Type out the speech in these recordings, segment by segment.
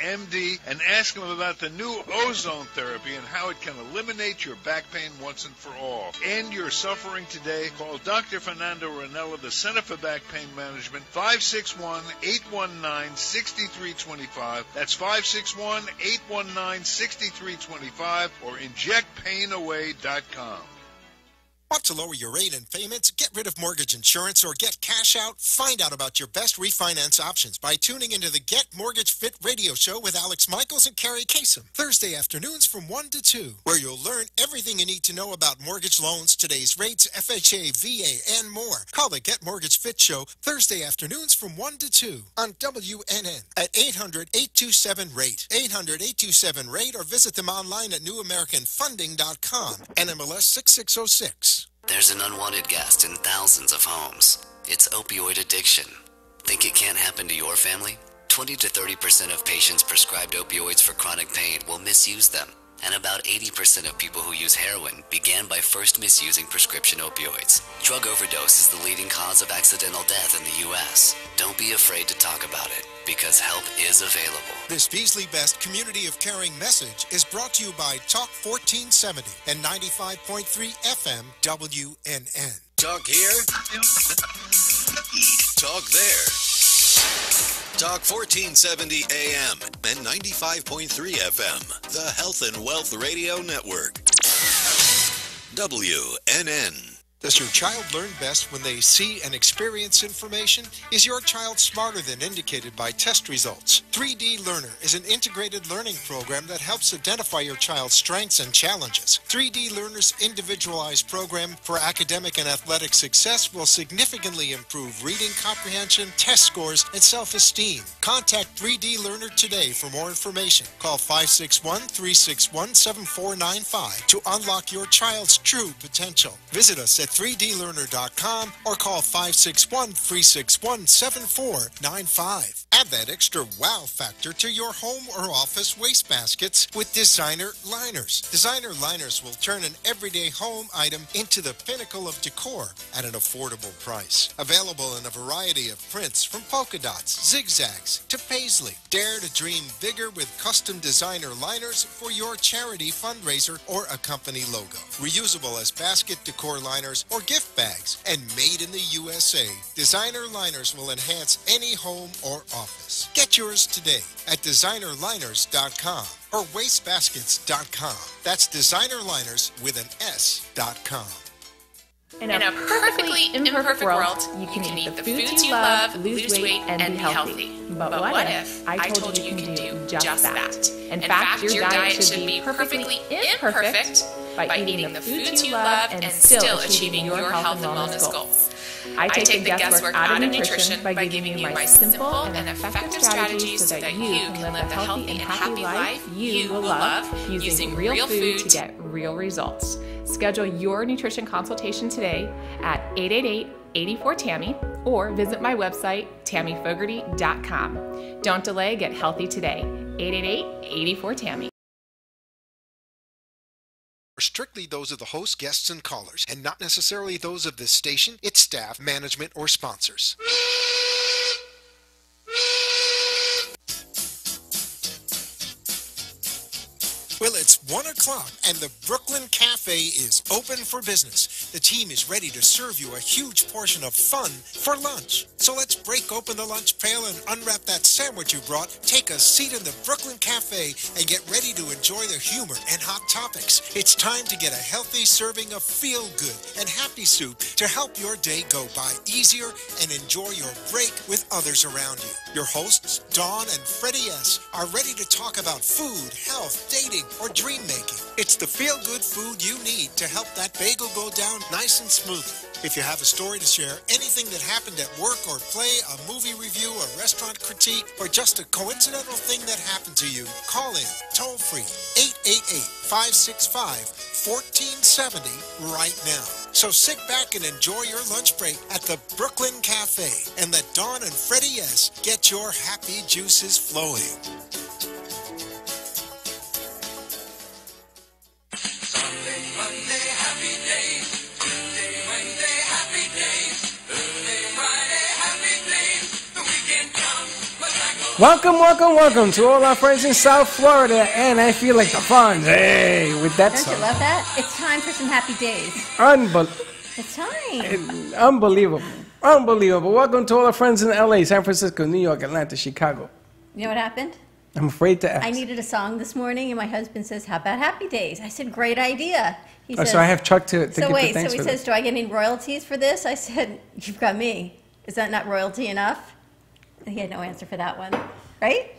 MD, and ask him about the new ozone therapy and how it can eliminate your back pain once and for all. End your suffering today. Call Dr. Fernando Ranella, the Center for Back Pain Management, 561-819-6325. That's 561-819-6325 or injectpainaway.com. Want to lower your rate and payments? Get rid of mortgage insurance or get cash out? Find out about your best refinance options by tuning into the Get Mortgage Fit radio show with Alex Michaels and Carrie Kasem, Thursday afternoons from 1 to 2, where you'll learn everything you need to know about mortgage loans, today's rates, FHA, VA, and more. Call the Get Mortgage Fit show Thursday afternoons from 1 to 2 on WNN at 800-827-RATE, 800-827-RATE, or visit them online at newamericanfunding.com, NMLS 6606. There's an unwanted guest in thousands of homes. It's opioid addiction. Think it can't happen to your family? 20 to 30% of patients prescribed opioids for chronic pain will misuse them. And about 80% of people who use heroin began by first misusing prescription opioids. Drug overdose is the leading cause of accidental death in the U.S. Don't be afraid to talk about it, because help is available. This Beasley Best Community of Caring message is brought to you by Talk 1470 and 95.3 FM WNN. Talk here. Talk there. Talk 1470 AM and 95.3 FM, the Health and Wealth Radio Network. WNN. Does your child learn best when they see and experience information? Is your child smarter than indicated by test results? 3D Learner is an integrated learning program that helps identify your child's strengths and challenges. 3D Learner's individualized program for academic and athletic success will significantly improve reading comprehension, test scores, and self-esteem. Contact 3D Learner today for more information. Call 561-361-7495 to unlock your child's true potential. Visit us at 3dlearner.com or call 561-361-7495. Add that extra wow factor to your home or office wastebaskets with designer liners. Designer liners will turn an everyday home item into the pinnacle of decor at an affordable price. Available in a variety of prints from polka dots, zigzags to paisley. Dare to dream bigger with custom designer liners for your charity fundraiser or a company logo. Reusable as basket decor liners or gift bags, and made in the USA. Designer liners will enhance any home or office. Get yours today at designerliners.com or wastebaskets.com. That's designerliners with an S.com. In a perfectly imperfect world, you can eat the foods you love, lose weight, and be healthy. But what if I told you can do just that? In fact, your diet should be perfectly imperfect by eating the foods you love and still achieving your health and wellness goals. I take the guesswork out of nutrition by giving you my simple and effective strategies so that you can live the healthy and happy life you will love using real food to get real results. Schedule your nutrition consultation today at 888-84-TAMMY or visit my website, TammyFogarty.com. Don't delay, get healthy today. 888-84-TAMMY. Strictly those of the host, guests, and callers, and not necessarily those of this station, its staff, management, or sponsors. Well, it's 1 o'clock and the Brooklyn Cafe is open for business. The team is ready to serve you a huge portion of fun for lunch. So let's break open the lunch pail and unwrap that sandwich you brought, take a seat in the Brooklyn Cafe, and get ready to enjoy the humor and hot topics. It's time to get a healthy serving of feel-good and happy soup to help your day go by easier and enjoy your break with others around you. Your hosts, Dawn and Freddy S., are ready to talk about food, health, dating, or dream making. It's the feel-good food you need to help that bagel go down nice and smoothly. If you have a story to share, anything that happened at work or play, a movie review, a restaurant critique, or just a coincidental thing that happened to you, call in toll-free 888-565-1470 right now. So sit back and enjoy your lunch break at the Brooklyn Cafe and let Dawn and Freddy S. get your happy juices flowing. Welcome to all our friends in South Florida, and I feel like the Fonz. Hey, with that Don't song. you love that? It's time for some happy days. It's time. Unbelievable. Welcome to all our friends in LA, San Francisco, New York, Atlanta, Chicago. You know what happened? I'm afraid to ask. I needed a song this morning, and my husband says, "How about Happy Days?" I said, "Great idea." He says, so I have Chuck to give the thanks so he for says, this. "Do I get any royalties for this?" I said, "You've got me. Is that not royalty enough?" He had no answer for that one, right?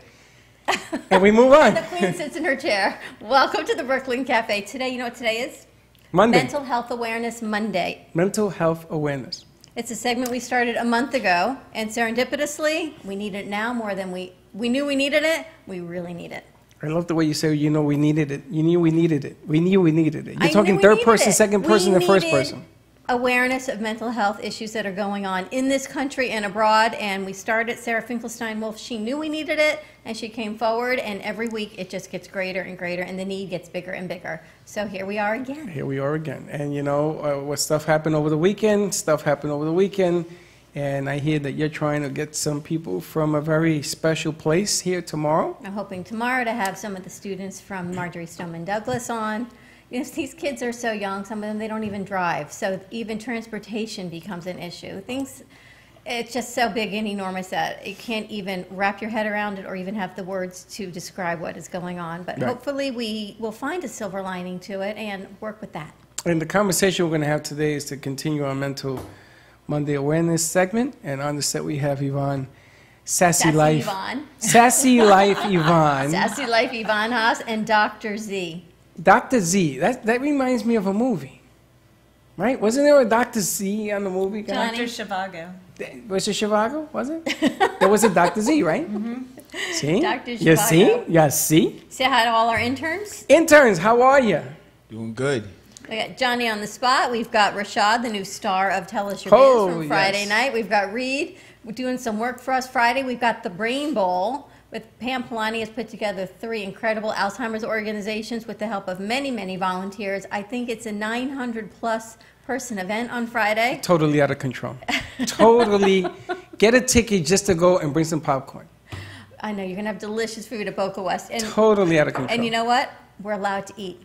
And we move on. And the Queen sits in her chair. Welcome to the Brooklyn Cafe. Today, you know what today is? Monday. Mental Health Awareness Monday. Mental health awareness. It's a segment we started a month ago, and serendipitously, we need it now more than we knew we needed it. We really need it. I love the way you say, we needed it. You knew we needed it. We knew we needed it. You're I talking knew we third needed person, it. second person, and first needed person. Awareness of mental health issues that are going on in this country and abroad, and we started Sarah Finkelstein-Wolf. She knew we needed it, and she came forward, and every week it just gets greater and greater, and the need gets bigger and bigger. So here we are again. And what stuff happened over the weekend, and I hear that you're trying to get some people from a very special place here tomorrow. I'm hoping tomorrow to have some of the students from Marjorie Stoneman Douglas on. You know, these kids are so young, some of them, they don't even drive. So even transportation becomes an issue. It's just so big and enormous that you can't even wrap your head around it or even have the words to describe what is going on. But Right. hopefully we will find a silver lining to it and work with that. And the conversation we're going to have today is to continue our Mental Monday Awareness segment. And on the set we have Yvonne, Sassy Life. Yvonne. Sassy Life Yvonne. Sassy Life Yvonne Haas and Dr. Z. Dr. Z, that reminds me of a movie. Right? Wasn't there a Dr. Z on the movie? Johnny. Dr. Zhivago. Was it Chicago? Was it? There was a Dr. Z, right? Mm-hmm. See? Dr. You see? You see? Say hi to all our interns. Interns, how are you? Doing good. We got Johnny on the spot. We've got Rashad, the new star of Tell Us Your Biz from Friday yes. night. We've got Reed doing some work for us Friday. We've got the Brain Bowl with Pam Polani has put together 3 incredible Alzheimer's organizations with the help of many, many volunteers. I think it's a 900-plus person event on Friday. Totally out of control. Totally. Get a ticket just to go and bring some popcorn. I know, you're going to have delicious food at Boca West. And, Totally out of control. and you know what? We're allowed to eat.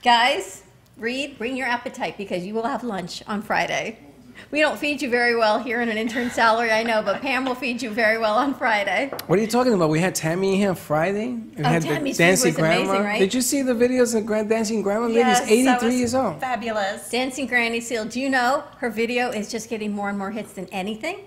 Guys, Reed, bring your appetite because you will have lunch on Friday. We don't feed you very well here in an intern salary, I know, but Pam will feed you very well on Friday. What are you talking about? We had Tammy here on Friday. We had Tammy's the dancing food was amazing, grandma. right? Did you see the videos of dancing grandma? Yes, Lady's that 83 was years old. Fabulous. Dancing Granny Seal, do you know her video is just getting more and more hits than anything?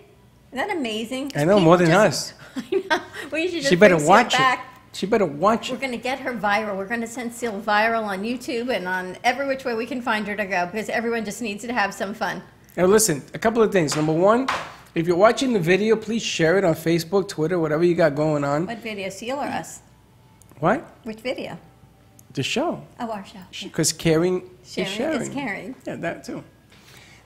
Isn't that amazing? I know, People more than just- us. I know. We should just She better bring Seal watch it. back. She better watch We're it. going to get her viral. We're going to send Seal viral on YouTube and on every which way we can find her to go because everyone just needs to have some fun. Now listen, a couple of things. Number one, if you're watching the video, please share it on Facebook, Twitter, whatever you got going on. What video, Seal or us? What? Which video? The show. Oh, our show. Because caring Sharing is sharing. is caring. Yeah, that too.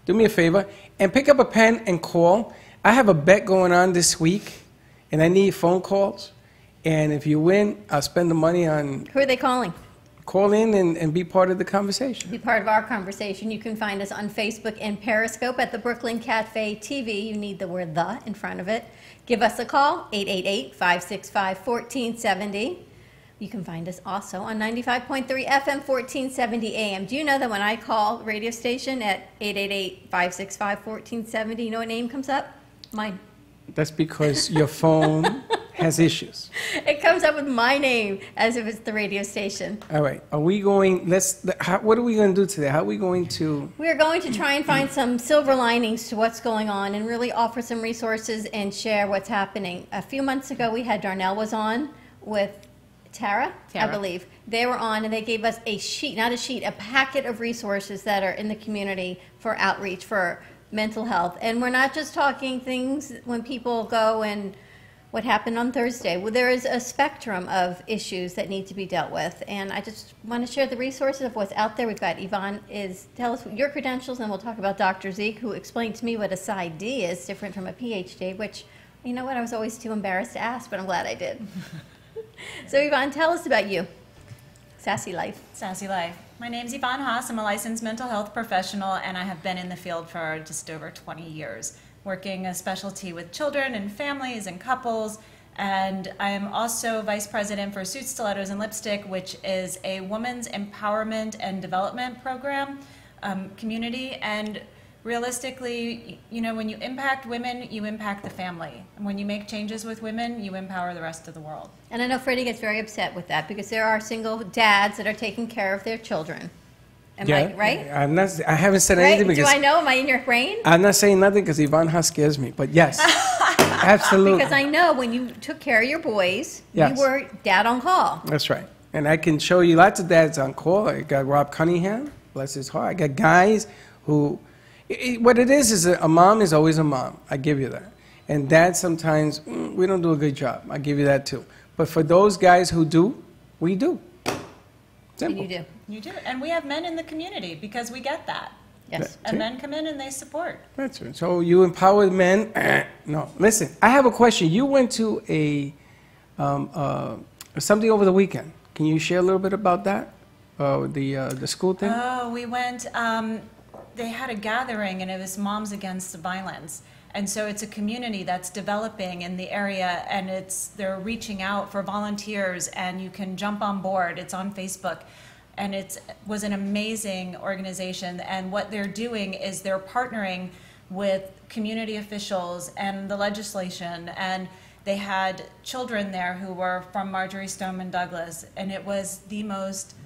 Do me a favor and pick up a pen and call. I have a bet going on this week, and I need phone calls. And if you win, I'll spend the money on Who are they calling? call in and be part of the conversation. Be part of our conversation. You can find us on Facebook and Periscope at the Brooklyn Cafe TV. You need the word "the" in front of it. Give us a call, 888-565-1470. You can find us also on 95.3 FM, 1470 AM. Do you know that when I call radio station at 888-565-1470, you know what name comes up? Mine. That's because your phone has issues. It comes up with my name as if it's the radio station. All right. Are we going, what are we going to do today? How are we going to, We are going to try and find some silver linings to what's going on and really offer some resources and share what's happening. A few months ago, we had Darnell was on with Tara, I believe. They were on and they gave us a packet of resources that are in the community for outreach, for mental health. And we're not just talking things when people go and what happened on Thursday. Well, there is a spectrum of issues that need to be dealt with. And I just want to share the resources of what's out there. We've got Yvonne tell us your credentials, and we'll talk about Dr. Zeke, who explained to me what a PsyD is, different from a PhD, which, you know what, I was always too embarrassed to ask, but I'm glad I did. So Yvonne, tell us about you. Sassy Life. Sassy Life. My name's Yvonne Haas. I'm a licensed mental health professional, and I have been in the field for just over 20 years, working a specialty with children and families and couples, And I am also vice president for Suits, Stilettos, and Lipstick, which is a women's empowerment and development program community. And realistically, you know, when you impact women, you impact the family. And when you make changes with women, you empower the rest of the world. And I know Freddie gets very upset with that because there are single dads that are taking care of their children. Am I right? I haven't said anything because... Do I know? Am I in your brain? I'm not saying nothing because Yvonne Haas scares me, but yes. Absolutely. Because I know when you took care of your boys, yes. you were dad on call. That's right. And I can show you lots of dads on call. I got Rob Cunningham, bless his heart. I got guys who... what it is a mom is always a mom. I give you that. And dad sometimes, we don't do a good job. I give you that too. But for those guys who do, we do. Simple. And you do. You do. And we have men in the community because we get that. Yes. And men come in and they support. That's right. So you empower the men. No. Listen, I have a question. You went to a something over the weekend. Can you share a little bit about that? The school thing? Oh, we went, they had a gathering and it was Moms Against Violence. And so it's a community that's developing in the area, and they're reaching out for volunteers, and you can jump on board. It's on Facebook. And it was an amazing organization, and what they're doing is they're partnering with community officials and the legislation, and they had children there who were from Marjorie Stoneman Douglas, and it was the most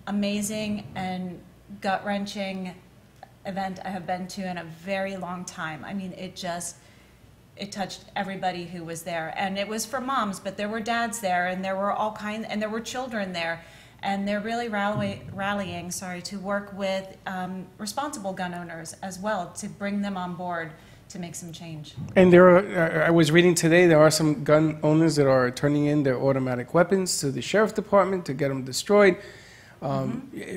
amazing and gut-wrenching event I have been to in a very long time. I mean, it touched everybody who was there, and it was for moms, but there were dads there, and there were and there were children there. And they're really rallying to work with responsible gun owners as well, to bring them on board to make some change. And there are, I was reading today, there are some gun owners that are turning in their automatic weapons to the sheriff's department to get them destroyed,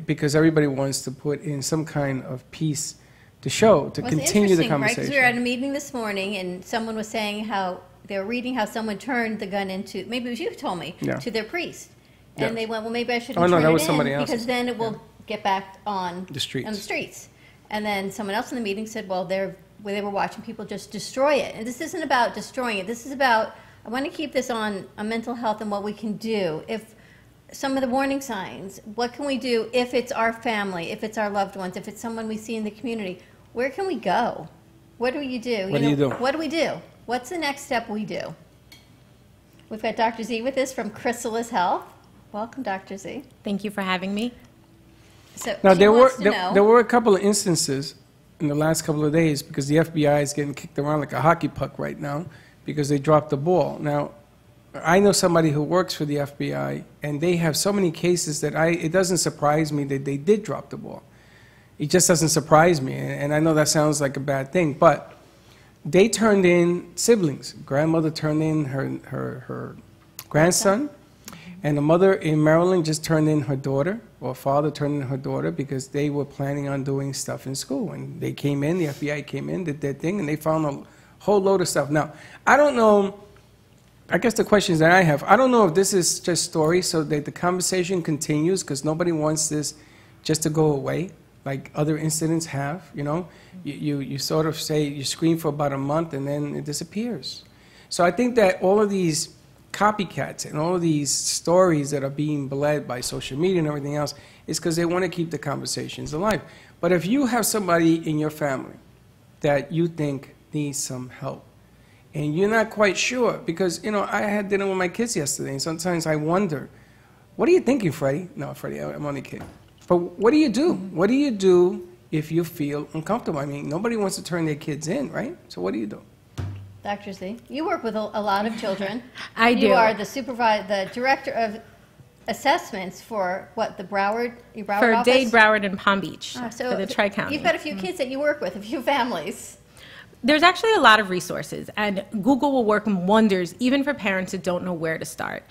because everybody wants to put in some kind of piece to show, to continue the conversation. Right? Because we were at a meeting this morning, and someone was saying how they were reading how someone turned the gun into, maybe it was you who told me, to their priest. And they went, well, maybe I shouldn't turn it in because then it will get back on the streets. And then someone else in the meeting said, well, they were watching people just destroy it. And this isn't about destroying it. This is about, I want to keep this on mental health and what we can do. If some of the warning signs, what can we do if it's our family, if it's our loved ones, if it's someone we see in the community? Where can we go? What do you do? What do you do? What do we do? What's the next step we do? We've got Dr. Z with us from Chrysalis Health. Welcome, Dr. Z. Thank you for having me. So now, there were a couple of instances in the last couple of days because the FBI is getting kicked around like a hockey puck right now because they dropped the ball. Now, I know somebody who works for the FBI, and they have so many cases that it doesn't surprise me that they did drop the ball. It just doesn't surprise me, and I know that sounds like a bad thing, but they turned in siblings. Grandmother turned in her grandson. And the mother in Maryland just turned in her daughter, or father turned in her daughter, because they were planning on doing stuff in school. And they came in, the FBI came in, did their thing, and they found a whole load of stuff. Now, I don't know, I guess the questions that I have, I don't know if this is just story so that the conversation continues, because nobody wants this just to go away, like other incidents have, you know. You sort of say, you scream for about a month, and then it disappears. So I think that all of these copycats and all of these stories that are being bled by social media and everything else is because they want to keep the conversations alive. But if you have somebody in your family that you think needs some help and you're not quite sure, because, you know, I had dinner with my kids yesterday, and sometimes I wonder, what are you thinking, Freddie? No, Freddie, I'm only kidding. But what do you do? What do you do if you feel uncomfortable? I mean, nobody wants to turn their kids in, right? So what do you do? Dr. Z, you work with a lot of children. I do. You are the director of assessments for what, the Broward office? Dade, Broward, and Palm Beach, so for the Tri-County. You've got a few kids that you work with, a few families. There's actually a lot of resources, and Google will work wonders even for parents that don't know where to start.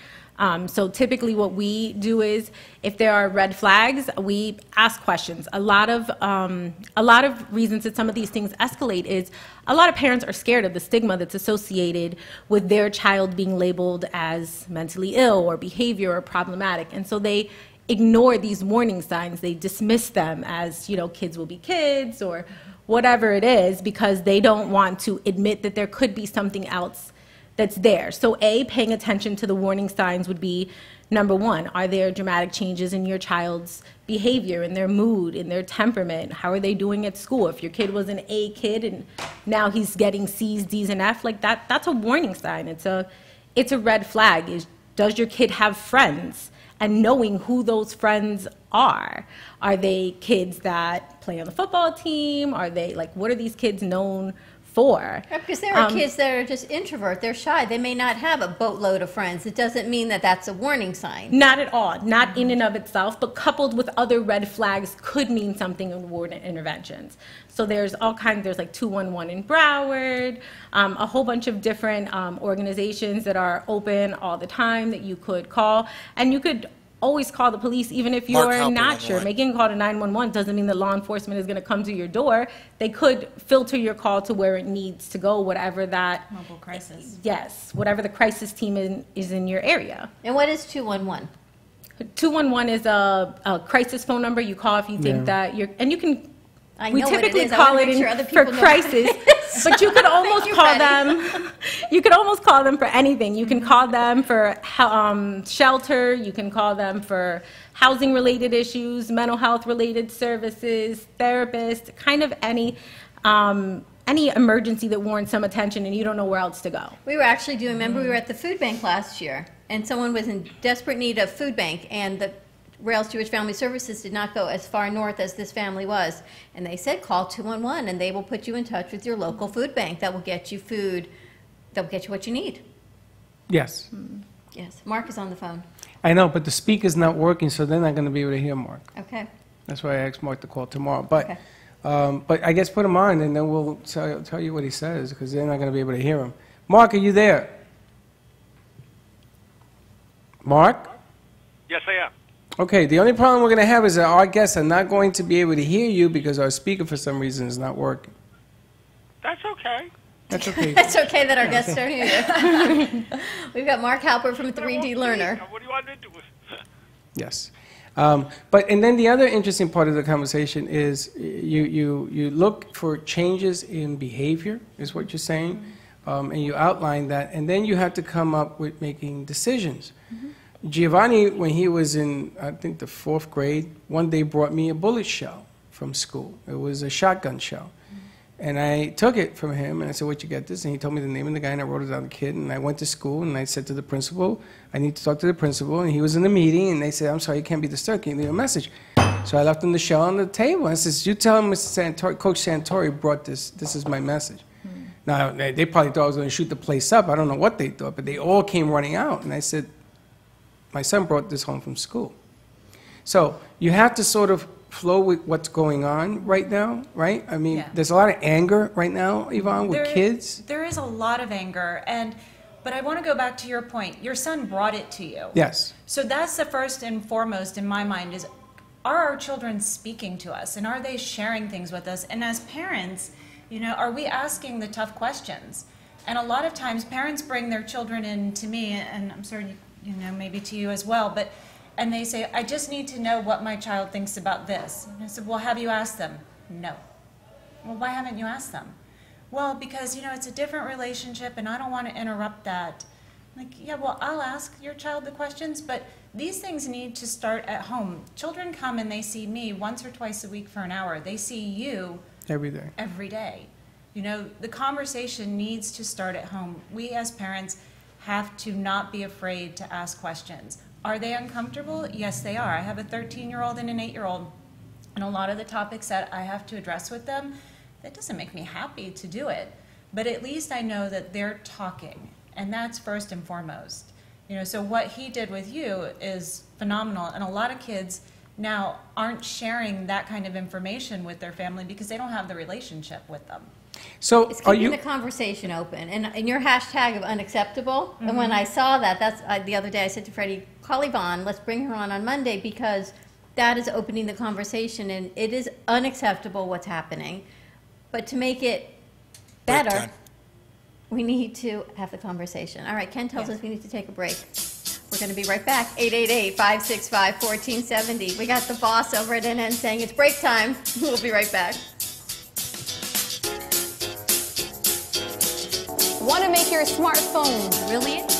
So typically what we do is, if there are red flags, we ask questions. A lot of reasons that some of these things escalate is a lot of parents are scared of the stigma that's associated with their child being labeled as mentally ill or behavior or problematic. And so they ignore these warning signs. They dismiss them as, you know, kids will be kids or whatever it is, because they don't want to admit that there could be something else that's there. So A, paying attention to the warning signs would be number one. Are there dramatic changes in your child's behavior, in their mood, in their temperament? How are they doing at school? If your kid was an A kid and now he's getting C's, D's, and F, like that's a warning sign. It's a red flag. Does your kid have friends? And knowing who those friends are. Are they kids that play on the football team? Are they, like, what are these kids known for? Because there are kids that are just introvert. They're shy. They may not have a boatload of friends. It doesn't mean that that's a warning sign. Not at all. Not in and of itself, but coupled with other red flags could mean something in ward interventions. So there's all kinds. There's like 211 in Broward, a whole bunch of different organizations that are open all the time that you could call. And you could always call the police, even if you're not sure. Making a call to 911 doesn't mean that law enforcement is going to come to your door. They could filter your call to where it needs to go, whatever that mobile crisis. Yes, whatever the crisis team is in your area. And what is 211? 211 is a crisis phone number. You call if you think that you're, and you can. I We know typically what it is. call it for crisis, but you could almost call them. You could almost call them for anything. You can call them for shelter. You can call them for housing-related issues, mental health-related services, therapists, kind of any emergency that warrants some attention, and you don't know where else to go. We were actually doing. Remember, we were at the food bank last year, and someone was in desperate need of food bank, and the Rails Jewish Family Services did not go as far north as this family was. And they said, call 211, and they will put you in touch with your local food bank that will get you food, that will get you what you need. Yes. Yes. Mark is on the phone. I know, but the speaker's not working, so they're not going to be able to hear Mark. Okay. That's why I asked Mark to call tomorrow. But, Okay. but I guess put him on, and then we'll tell you what he says, because they're not going to be able to hear him. Mark, are you there? Mark? Yes, I am. Okay, the only problem we're going to have is that our guests are not going to be able to hear you because our speaker, for some reason, is not working. That's okay. That's okay. It's okay that our guests don't hear you. We've got Mark Halper from 3D Learner. What do you want me to do? Yes. And then the other interesting part of the conversation is you look for changes in behavior, is what you're saying, and you outline that, and then you have to come up with making decisions. Giovanni, when he was in, I think, the 4th grade, one day brought me a bullet shell from school. It was a shotgun shell. And I took it from him, and I said, where'd you get this? And he told me the name of the guy, and I wrote it down, the kid. And I went to school, and I said to the principal, I need to talk to the principal. And he was in the meeting, and they said, I'm sorry, you can't be disturbed. Can you leave a message? So I left him the shell on the table. I said, you tell him Mr. Santori, Coach Santori brought this. This is my message. Now, they probably thought I was going to shoot the place up. I don't know what they thought, but they all came running out. And I said, my son brought this home from school. So you have to sort of flow with what's going on right now, right? I mean, there's a lot of anger right now, Yvonne, with kids. There is a lot of anger, but I want to go back to your point. Your son brought it to you. Yes. So that's the first and foremost in my mind is, are our children speaking to us, and are they sharing things with us? And as parents, are we asking the tough questions? And a lot of times parents bring their children in to me, and I'm sorry, maybe to you as well, and they say, I just need to know what my child thinks about this. And I said, well, have you asked them? No. Well, why haven't you asked them? Well, because, it's a different relationship, and I don't want to interrupt that. I'm like, yeah, well, I'll ask your child the questions, but these things need to start at home. Children come and they see me once or twice a week for an hour. They see you every day. Every day. The conversation needs to start at home. We as parents have to not be afraid to ask questions. Are they uncomfortable? Yes, they are. I have a 13-year-old and an 8-year-old, and a lot of the topics that I have to address with them, that doesn't make me happy to do it. But at least I know that they're talking, and that's first and foremost. So what he did with you is phenomenal, and a lot of kids now aren't sharing that kind of information with their family because they don't have the relationship with them. So it's keeping the conversation open, and your hashtag of unacceptable. And when I saw that, the other day I said to Freddie, call Yvonne, let's bring her on Monday, because that is opening the conversation, and it is unacceptable what's happening. But to make it better, we need to have the conversation. All right, Ken tells us we need to take a break. We're going to be right back. 888-565-1470. We got the boss over at NN saying it's break time. We'll be right back. Want to make your smartphone brilliant?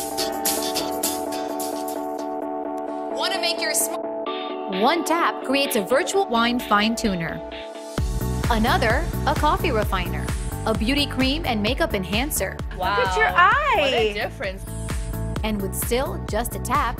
Want to make your One tap creates a virtual wine fine tuner. Another, a coffee refiner. A beauty cream and makeup enhancer. Wow. Look at your eye. What a difference. And with still just a tap,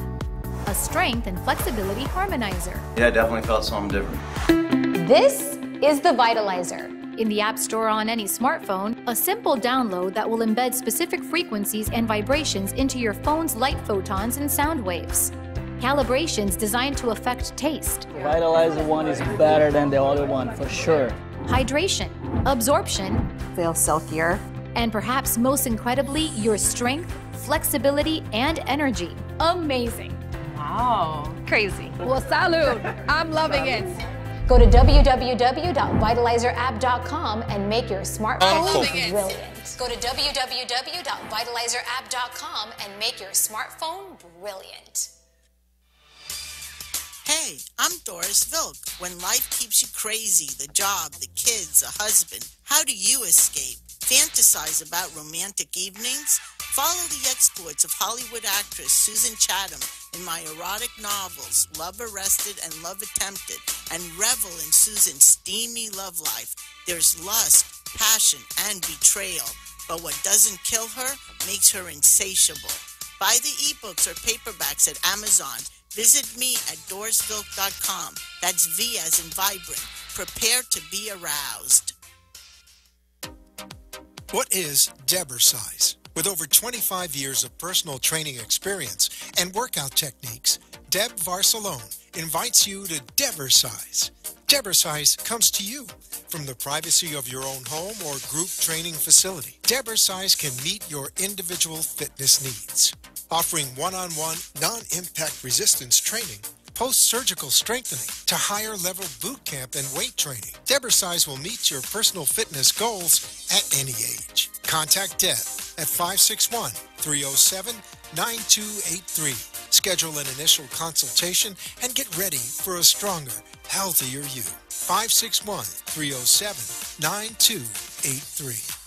a strength and flexibility harmonizer. Yeah, I definitely felt something different. This is the Vitalizer. In the App Store on any smartphone, a simple download that will embed specific frequencies and vibrations into your phone's light photons and sound waves. Calibrations designed to affect taste. Vitalizer one is better than the other one, for sure. Hydration, absorption, feel silkier, and perhaps most incredibly, your strength, flexibility, and energy. Amazing. Wow. crazy. Well, salud. I'm loving it. Go to www.vitalizerapp.com and make your smartphone brilliant. Go to www.vitalizerapp.com and make your smartphone brilliant. Hey, I'm Doris Vilk. When life keeps you crazy, the job, the kids, a husband, how do you escape? Fantasize about romantic evenings? Follow the exploits of Hollywood actress Susan Chatham in my erotic novels, Love Arrested and Love Attempted, and revel in Susan's steamy love life. There's lust, passion, and betrayal. But what doesn't kill her makes her insatiable. Buy the ebooks or paperbacks at Amazon. Visit me at dorisvilk.com. That's V as in vibrant. Prepare to be aroused. What is Debercise? With over 25 years of personal training experience and workout techniques, Deb Varsalone invites you to Debercise. Debercise comes to you from the privacy of your own home or group training facility. Debercise can meet your individual fitness needs, offering one-on-one, non-impact resistance training, post-surgical strengthening to higher-level boot camp and weight training. Debercise will meet your personal fitness goals at any age. Contact Deb at 561-307-9283. Schedule an initial consultation and get ready for a stronger, healthier you. 561-307-9283.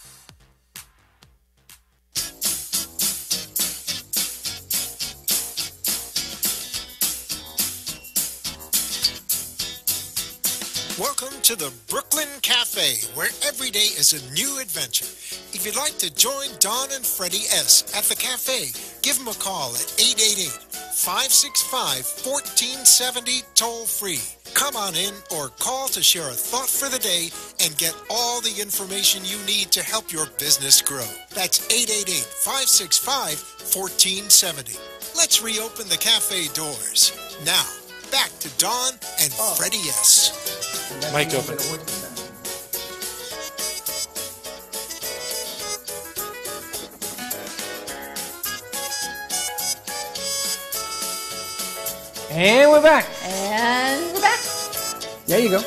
Welcome to the Brooklyn Cafe, where every day is a new adventure. If you'd like to join Don and Freddy S. at the cafe, give them a call at 888-565-1470 toll-free. Come on in or call to share a thought for the day and get all the information you need to help your business grow. That's 888-565-1470. Let's reopen the cafe doors. Now, back to Don and Freddy S. Mic open. And we're back. And we're back. There you go.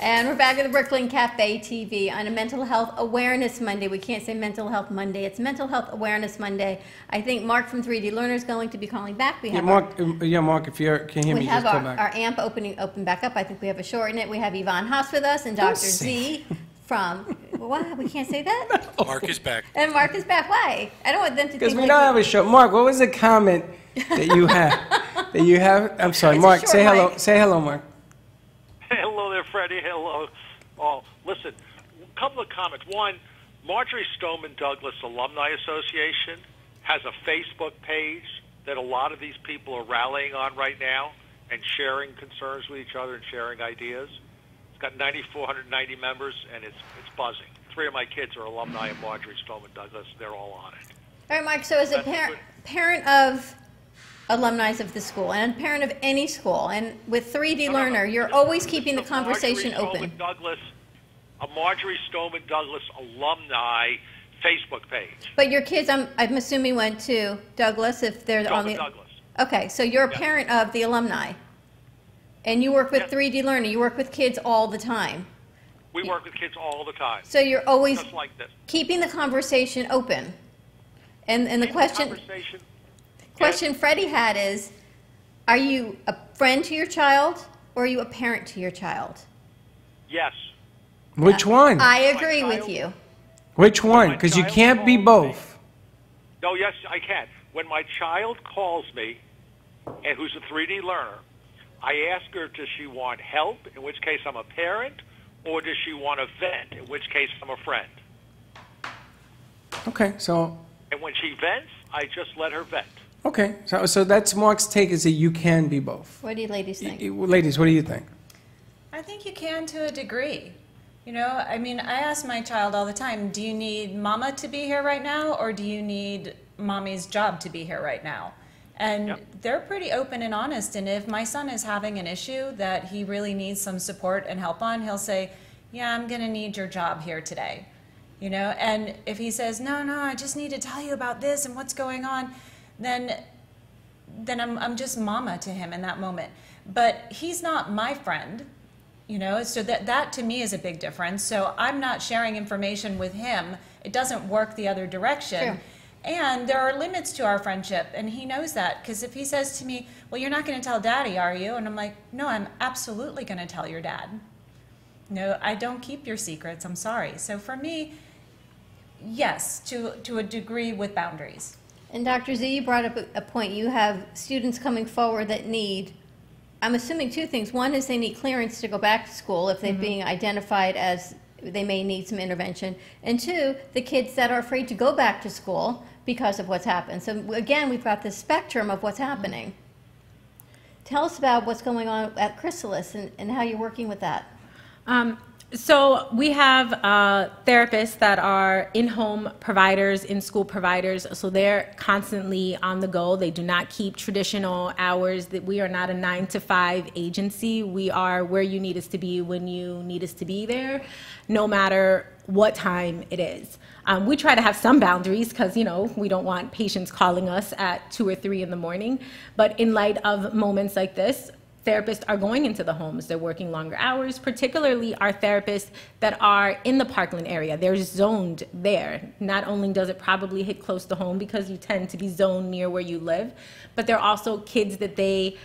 And we're back at the Brooklyn Cafe TV on a Mental Health Awareness Monday. We can't say Mental Health Monday. It's Mental Health Awareness Monday. I think Mark from 3D Learner is going to be calling back. We have Mark, if you can hear me, we have just call back. our AMP open back up. I think we have a short in it. We have Yvonne Haas with us and Dr. Z from, what? We can't say that? No. Mark is back. And Mark is back. Why? I don't want them to think Because we like don't have a show. Mark, what was the comment that you had? That you have? I'm sorry, It's Mark. a Say short hello. mic. Say hello, Mark. Hello there, Freddie. Hello. Oh, listen, a couple of comments. One, Marjorie Stoneman Douglas Alumni Association has a Facebook page that a lot of these people are rallying on right now and sharing concerns with each other and sharing ideas. It's got 9,490 members, and it's buzzing. 3 of my kids are alumni of Marjorie Stoneman Douglas. They're all on it. All right, Mark, so as a parent of alumni of the school and a parent of any school, and with 3D Learner, you're always keeping the conversation open. A Marjorie Stoneman Douglas alumni Facebook page. But your kids, I'm assuming, went to Douglas if they're on the... Douglas. Okay, so you're a parent of the alumni, and you work with 3D Learner. You work with kids all the time. We work with kids all the time. So you're always just like this. Keeping the conversation open. And the question Freddie had is, are you a friend to your child or are you a parent to your child? Yes. Which one? I agree with you. Which one? Because you can't be both. No, yes, I can. When my child calls me, and who's a 3D learner, I ask her, does she want help, in which case I'm a parent, or does she want to vent, in which case I'm a friend? Okay, so... And when she vents, I just let her vent. Okay, so that's Mark's take, is that you can be both. What do you ladies think? Ladies, what do you think? I think you can to a degree. You know, I mean, I ask my child all the time, do you need mama to be here right now, or do you need mommy's job to be here right now? And they're pretty open and honest. And if my son is having an issue that he really needs some support and help on, he'll say, yeah, I'm going to need your job here today. You know, and if he says, no, I just need to tell you about this and what's going on, then I'm just mama to him in that moment. But he's not my friend, you know, so that to me is a big difference. So I'm not sharing information with him. It doesn't work the other direction. Sure. And there are limits to our friendship, and he knows that, because if he says to me, well, you're not going to tell Daddy, are you? And I'm like, no, I'm absolutely going to tell your dad. No, I don't keep your secrets, I'm sorry. So for me, yes, to a degree with boundaries. And Dr. Z, you brought up a point. You have students coming forward that need, I'm assuming two things. One is they need clearance to go back to school if they're being identified as they may need some intervention. And two, the kids that are afraid to go back to school because of what's happened. So again, we've got this spectrum of what's happening. Tell us about what's going on at Chrysalis and how you're working with that. So we have therapists that are in-home providers, in-school providers, so they're constantly on the go. They do not keep traditional hours. That we are not a 9-to-5 agency. We are where you need us to be when you need us to be there, no matter what time it is. We try to have some boundaries because, you know, we don't want patients calling us at 2 or 3 in the morning. But in light of moments like this, therapists are going into the homes. They're working longer hours, particularly our therapists that are in the Parkland area. They're zoned there. Not only does it probably hit close to home because you tend to be zoned near where you live, but they're also kids that they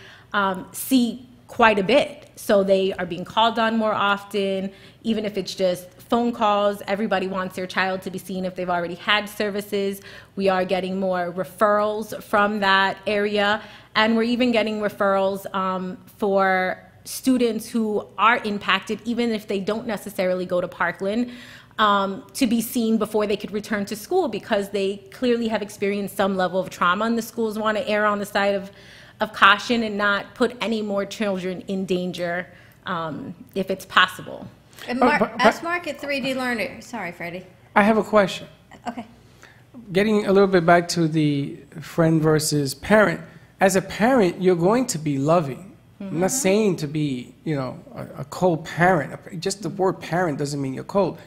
see quite a bit. So they are being called on more often, even if it's just phone calls. Everybody wants their child to be seen if they've already had services. We are getting more referrals from that area, and we're even getting referrals for students who are impacted, even if they don't necessarily go to Parkland, to be seen before they could return to school because they clearly have experienced some level of trauma, and the schools want to err on the side of caution and not put any more children in danger if it's possible. And ask Mark at 3D Learner. Sorry, Freddie. I have a question. Okay. Getting a little bit back to the friend versus parent. As a parent, you're going to be loving. I'm not saying to be, you know, a cold parent. Just the word parent doesn't mean you're cold.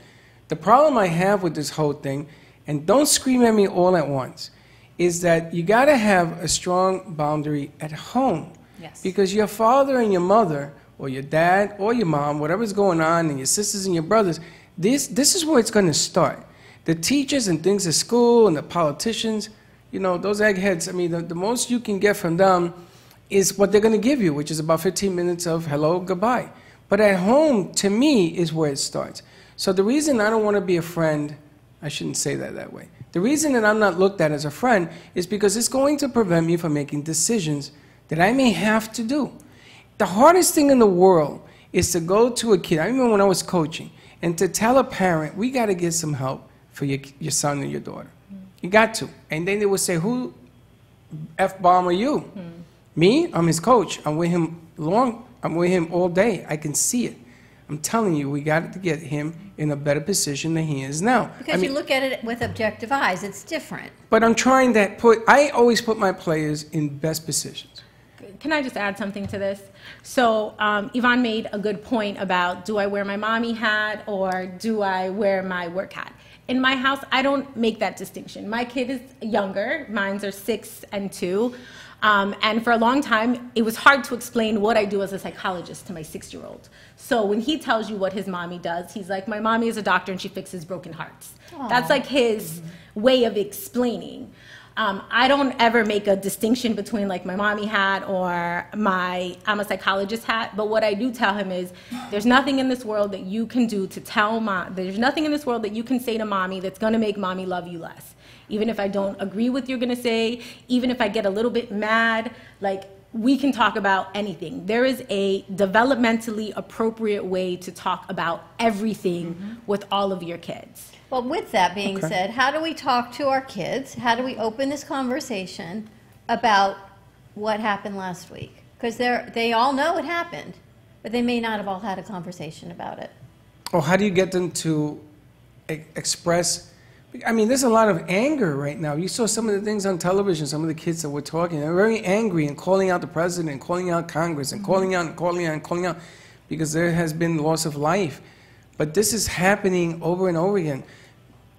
The problem I have with this whole thing, and don't scream at me all at once, is that you got to have a strong boundary at home. Yes. Because your father and your mother, or your dad or your mom, whatever's going on, and your sisters and your brothers, this is where it's going to start. The teachers and things at school and the politicians, you know, those eggheads, I mean, the most you can get from them is what they're going to give you, which is about 15 minutes of hello, goodbye. But at home, to me, is where it starts. So the reason I don't want to be a friend, I shouldn't say that way. The reason that I'm not looked at as a friend is because it's going to prevent me from making decisions that I may have to do. The hardest thing in the world is to go to a kid, I remember when I was coaching, and to tell a parent, we got to get some help for your son or your daughter. You got to. And then they would say, who F-bomb are you? Me? I'm his coach. I'm with him I'm with him all day. I can see it. I'm telling you, we got to get him in a better position than he is now. Because you look at it with objective eyes, it's different. But I'm trying to I always put my players in best positions. Can I just add something to this? So Yvonne made a good point about, do I wear my mommy hat or do I wear my work hat? In my house, I don't make that distinction. My kid is younger. Mine are 6 and 2. And for a long time, it was hard to explain what I do as a psychologist to my 6-year-old. So when he tells you what his mommy does, he's like, my mommy is a doctor and she fixes broken hearts. Aww. That's like his way of explaining. I don't ever make a distinction between like my mommy hat or I'm a psychologist hat, but what I do tell him is there's nothing in this world that you can do to tell there's nothing in this world that you can say to mommy that's gonna make mommy love you less. Even if I don't agree with what you're gonna say, even if I get a little bit mad, like, we can talk about anything. There is a developmentally appropriate way to talk about everything with all of your kids. Well, with that being said, how do we talk to our kids? How do we open this conversation about what happened last week? Because they all know it happened, but they may not have all had a conversation about it. Or how do you get them to express? I mean, there's a lot of anger right now. You saw some of the things on television, some of the kids that were talking. They're very angry and calling out the president, and calling out Congress, and calling out and calling out and calling out, because there has been loss of life. But this is happening over and over again.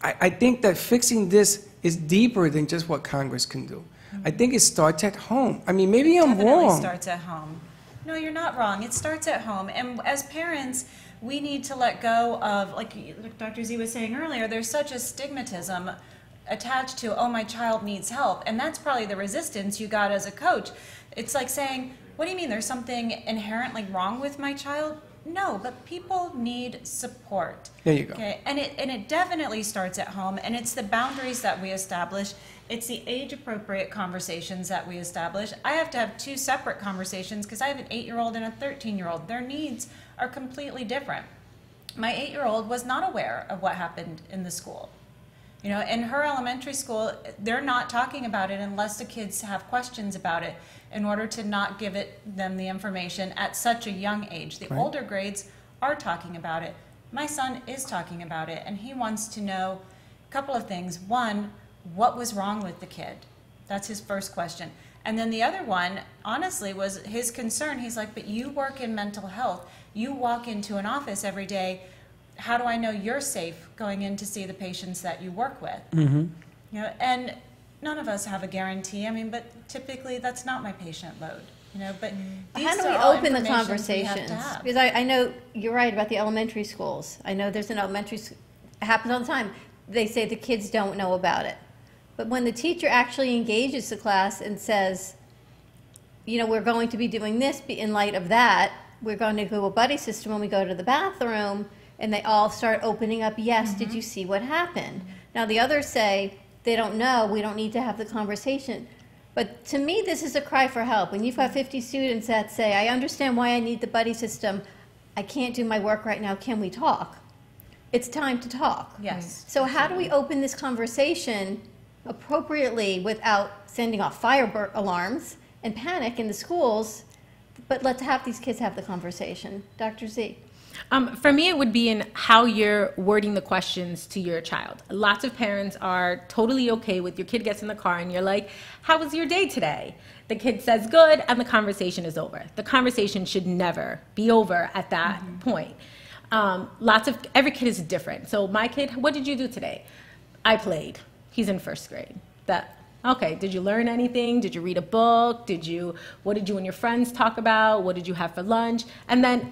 I think that fixing this is deeper than just what Congress can do. I think it starts at home. I mean, maybe I'm wrong. It definitely starts at home. No, you're not wrong. It starts at home. And as parents, we need to let go of, like Dr. Z was saying earlier, there's such a stigmatism attached to, oh, my child needs help. And that's probably the resistance you got as a coach. It's like saying, what do you mean there's something inherently wrong with my child? No, but people need support. There you go. Okay, and it definitely starts at home, and it's the boundaries that we establish. It's the age-appropriate conversations that we establish. I have to have two separate conversations because I have an 8-year-old and a 13-year-old. Their needs are completely different. My 8-year-old was not aware of what happened in the school. You know, in her elementary school, they're not talking about it unless the kids have questions about it in order to not give them the information at such a young age. The older grades are talking about it. My son is talking about it, and he wants to know a couple of things. One, what was wrong with the kid? That's his first question. And then the other one, honestly, was his concern. He's like, but you work in mental health. You walk into an office every day. How do I know you're safe going in to see the patients that you work with? You know, and none of us have a guarantee. I mean, but typically that's not my patient load. You know, but how do we open the conversations? Because I know you're right about the elementary schools. I know there's an elementary school, it happens all the time. They say the kids don't know about it. But when the teacher actually engages the class and says, you know, we're going to be doing this in light of that, we're going to do a buddy system when we go to the bathroom, and they all start opening up, yes, did you see what happened? Now the others say, they don't know, we don't need to have the conversation. But to me, this is a cry for help. When you've got 50 students that say, I understand why I need the buddy system, I can't do my work right now, can we talk? It's time to talk. Yes. So how do we open this conversation appropriately without sending off fire alarms and panic in the schools, but let's have these kids have the conversation? Dr. Z. For me, it would be in how you're wording the questions to your child. Lots of parents are totally okay with your kid gets in the car and you're like, how was your day today? The kid says good, and the conversation is over. The conversation should never be over at that point. Every kid is different. So my kid, what did you do today? I played. He's in first grade. Okay, did you learn anything? Did you read a book? What did you and your friends talk about? What did you have for lunch? And then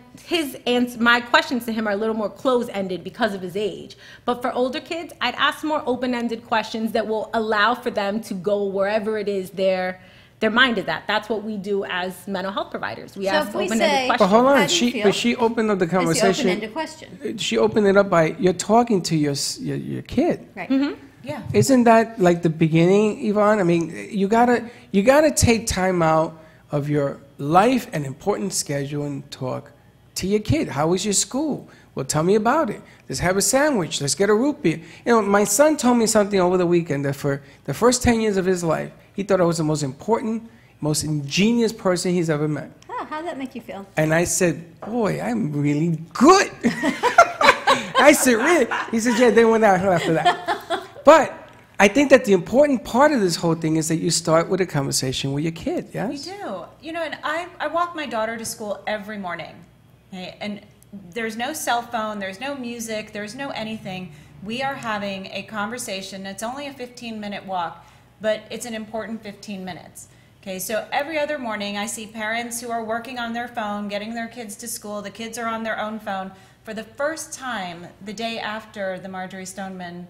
my questions to him are a little more close-ended because of his age. But for older kids, I'd ask more open-ended questions that will allow for them to go wherever it is their mind is at. That's what we do as mental health providers. We ask open-ended questions. But hold on, she opened up the conversation. It's the open-ended question. She opened it up by, you're talking to your kid. Right. Yeah. Isn't that like the beginning, Yvonne? I mean, you gotta take time out of your life and important schedule and talk to your kid. How was your school? Well, tell me about it. Let's have a sandwich. Let's get a root beer. You know, my son told me something over the weekend that for the first 10 years of his life, he thought I was the most important, most ingenious person he's ever met. How did that make you feel? And I said, boy, I'm really good. I said, really? He said, yeah, they went out after that. But I think that the important part of this whole thing is that you start with a conversation with your kid, yes? We do. You know, and I walk my daughter to school every morning. Okay? And there's no cell phone, there's no music, there's no anything. We are having a conversation. It's only a 15-minute walk, but it's an important 15 minutes. Okay, so every other morning I see parents who are working on their phone, getting their kids to school. The kids are on their own phone. For the first time, the day after the Marjorie Stoneman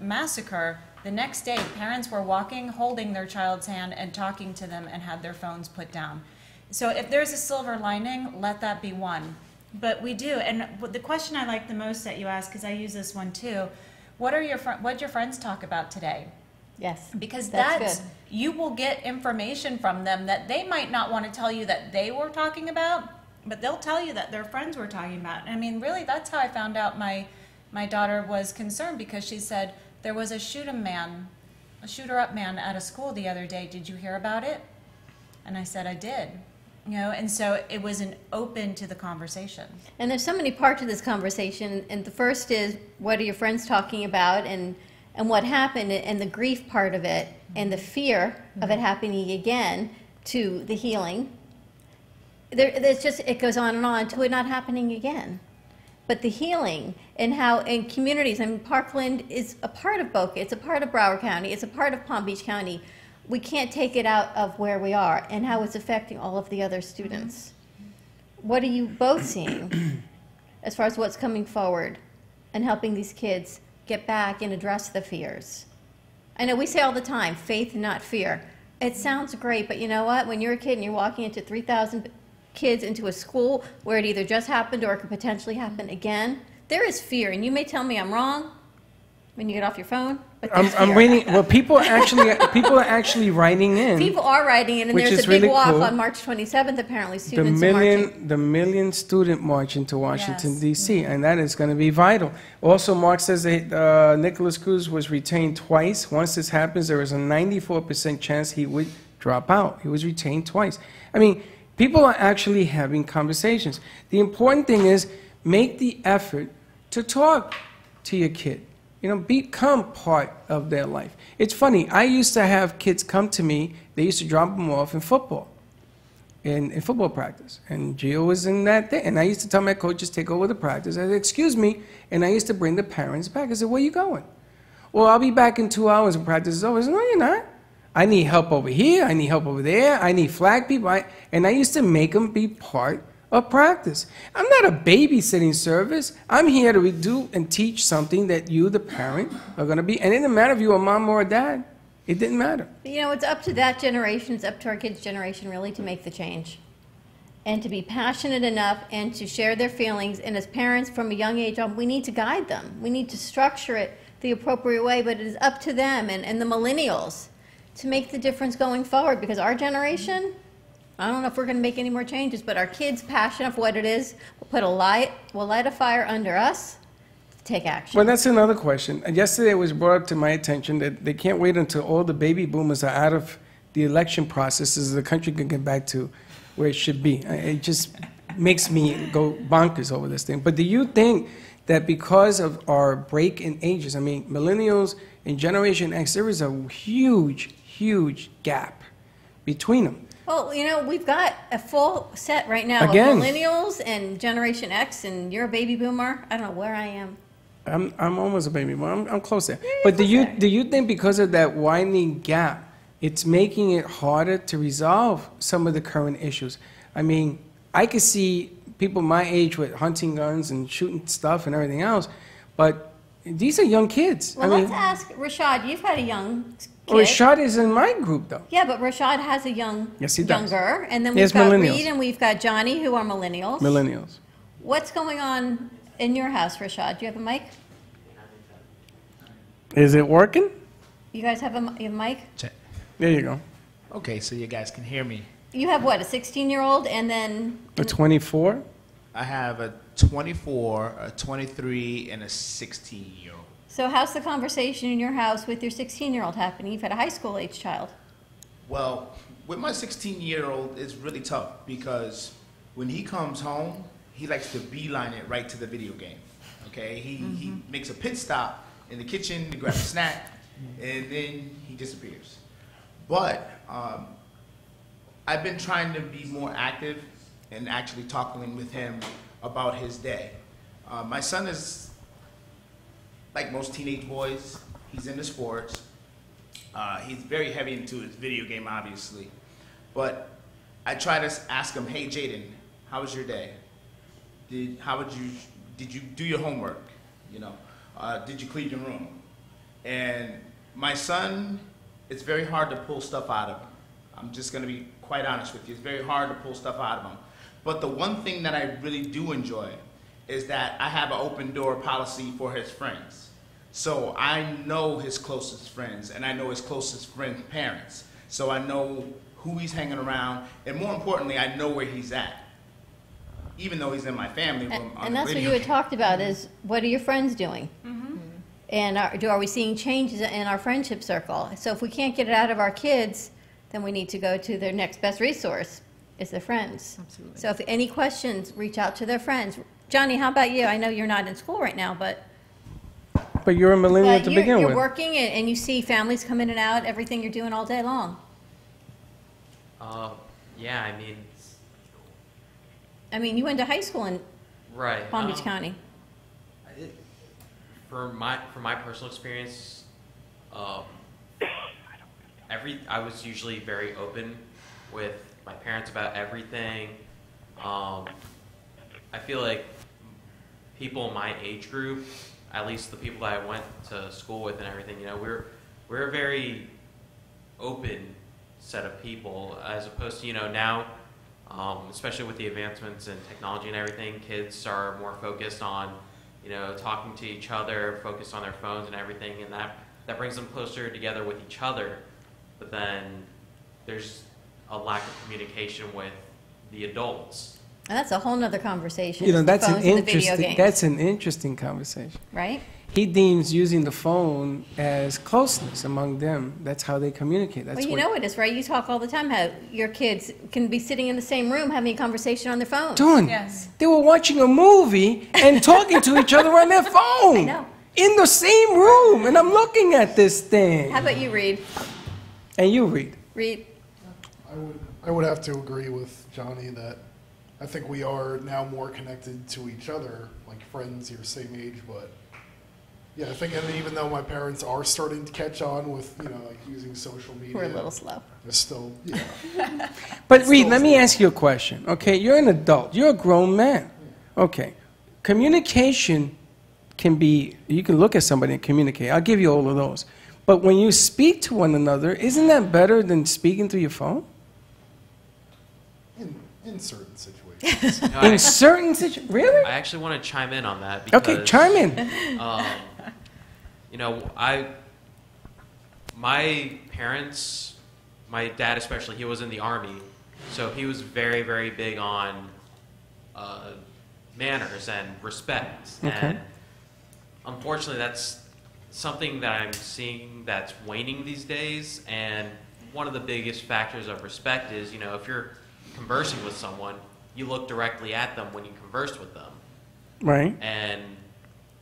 massacre, The next day, parents were walking, holding their child's hand and talking to them and had their phones put down. So if there's a silver lining, let that be one. But we do, and the question I like the most that you ask, because I use this one too, what'd your friends talk about today? Yes. Because that's good. You will get information from them that they might not want to tell you that they were talking about, but they'll tell you that their friends were talking about. I mean, really, that's how I found out my daughter was concerned, because she said there was a shooter-up man at a school the other day. Did you hear about it? And I said, I did. You know, and so it was an open to the conversation. And there's so many parts of this conversation, and the first is, what are your friends talking about, and what happened, and the grief part of it, and the fear of it happening again, to the healing. There's just, it goes on to it not happening again. But the healing, and how in communities, I mean, Parkland is a part of Boca, it's a part of Broward County, it's a part of Palm Beach County. We can't take it out of where we are, and how it's affecting all of the other students. What are you both seeing as far as what's coming forward and helping these kids get back and address the fears? I know we say all the time, faith, not fear. It sounds great, but you know what? When you're a kid and you're walking into 3,000 kids into a school where it either just happened or it could potentially happen again, there is fear. And you may tell me I'm wrong when you get off your phone. But I'm waiting. Well, people are actually writing in. People are writing in, and which there's is a big really walk cool. on March 27th. Apparently, students are marching. The million student march into Washington, Yes. D.C., and that is going to be vital. Also, Mark says that Nicholas Cruz was retained twice. Once this happens, there is a 94% chance he would drop out. He was retained twice. I mean, people are actually having conversations. The important thing is make the effort to talk to your kid. You know, become part of their life. It's funny, I used to have kids come to me, they used to drop them off in football, in football practice. And Gio was in that thing. And I used to tell my coaches, take over the practice. I said, excuse me. And I used to bring the parents back. I said, where are you going? Well, I'll be back in 2 hours and practice is over. I said, no, you're not. I need help over here. I need help over there. I need flag people. And I used to make them be part of practice. I'm not a babysitting service. I'm here to do and teach something that you, the parent, are going to be. And it didn't matter if you were a mom or a dad. It didn't matter. You know, it's up to that generation, it's up to our kids' generation really to make the change. And to be passionate enough and to share their feelings. And as parents from a young age on, we need to guide them. We need to structure it the appropriate way, but it is up to them and the millennials to make the difference going forward. Because our generation, I don't know if we're going to make any more changes, but our kids' passion of what it is will light a fire under us to take action. Well, that's another question. Yesterday it was brought up to my attention that they can't wait until all the baby boomers are out of the election processes so the country can get back to where it should be. It just makes me go bonkers over this thing. But do you think that because of our break in ages, I mean, millennials and Generation X, there is a huge, huge gap between them? Well, you know, we've got a full set right now Again. of millennials and Generation X, and you're a baby boomer. I don't know where I am. I'm almost a baby boomer. I'm close there. But do you think because of that widening gap, it's making it harder to resolve some of the current issues? I mean, I could see people my age with hunting guns and shooting stuff and everything else, but these are young kids. Well, I let's mean, ask Rashad. You've had a young kid. Rashad is in my group, though. Yeah, but Rashad has a younger, and then Yes, we've got millennials. Reed and we've got Johnny, who are millennials. Millennials. What's going on in your house, Rashad? Do you have a mic? Is it working? You guys have a mic? Check. There you go. Okay, so you guys can hear me. You have what, a 16-year-old and then... A 24? I have a 24, a 23, and a 16-year-old. So how's the conversation in your house with your 16-year-old happening? You've had a high school-age child. Well, with my 16-year-old, it's really tough because when he comes home, he likes to beeline it right to the video game. Okay, he makes a pit stop in the kitchen to grab a snack, and then he disappears. But I've been trying to be more active and actually talking with him about his day. My son is like most teenage boys. He's into sports. He's very heavy into his video game, obviously. But I try to ask him, hey, Jaden, how was your day? Did you do your homework? You know, did you clean your room? And My son, it's very hard to pull stuff out of him. I'm just going to be quite honest with you. It's very hard to pull stuff out of him. But the one thing that I really do enjoy is that I have an open door policy for his friends. So I know his closest friends, and I know his closest friends' parents. So I know who he's hanging around, and more importantly, I know where he's at. Even though he's in my family. And that's what you had talked about is, what are your friends doing? And are we seeing changes in our friendship circle? So if we can't get it out of our kids, then we need to go to their next best resource, is their friends. Absolutely. So if any questions, reach out to their friends. Johnny, how about you? I know you're not in school right now, but you're a millennial to begin with. You're working and you see families come in and out, everything you're doing all day long. Yeah, I mean, you went to high school in Palm Beach County. For my personal experience, I was usually very open with my parents about everything. I feel like people in my age group, at least the people that I went to school with and everything, we're a very open set of people, as opposed to now, especially with the advancements in technology and everything, kids are more focused on talking to each other, focused on their phones and everything, and that brings them closer together with each other. But then there's a lack of communication with the adults. And that's a whole nother conversation. That's an interesting conversation. Right? He deems using the phone as closeness among them. That's how they communicate. That's well, it is, right? You talk all the time how your kids can be sitting in the same room having a conversation on their phone. Yes. They were watching a movie and talking to each other on their phone. I know. In the same room, and I'm looking at this thing. How about you, Reed? And you, Reed. Reed. I would have to agree with Johnny that I think we are now more connected to each other, like friends your same age, but yeah, I think even though my parents are starting to catch on with, like using social media. We're a little slow. They're still, But Reed, let me ask you a question. Okay, you're an adult. You're a grown man. Okay. Communication can be, you can look at somebody and communicate. I'll give you all of those. But when you speak to one another, isn't that better than speaking through your phone? In certain situations. In certain situations? Really? I actually want to chime in on that. Because, okay, chime in. My parents, my dad especially, he was in the Army, so he was very, very big on manners and respect. Okay. And unfortunately, that's something that I'm seeing that's waning these days. And one of the biggest factors of respect is, if you're conversing with someone, you look directly at them when you converse with them. Right. And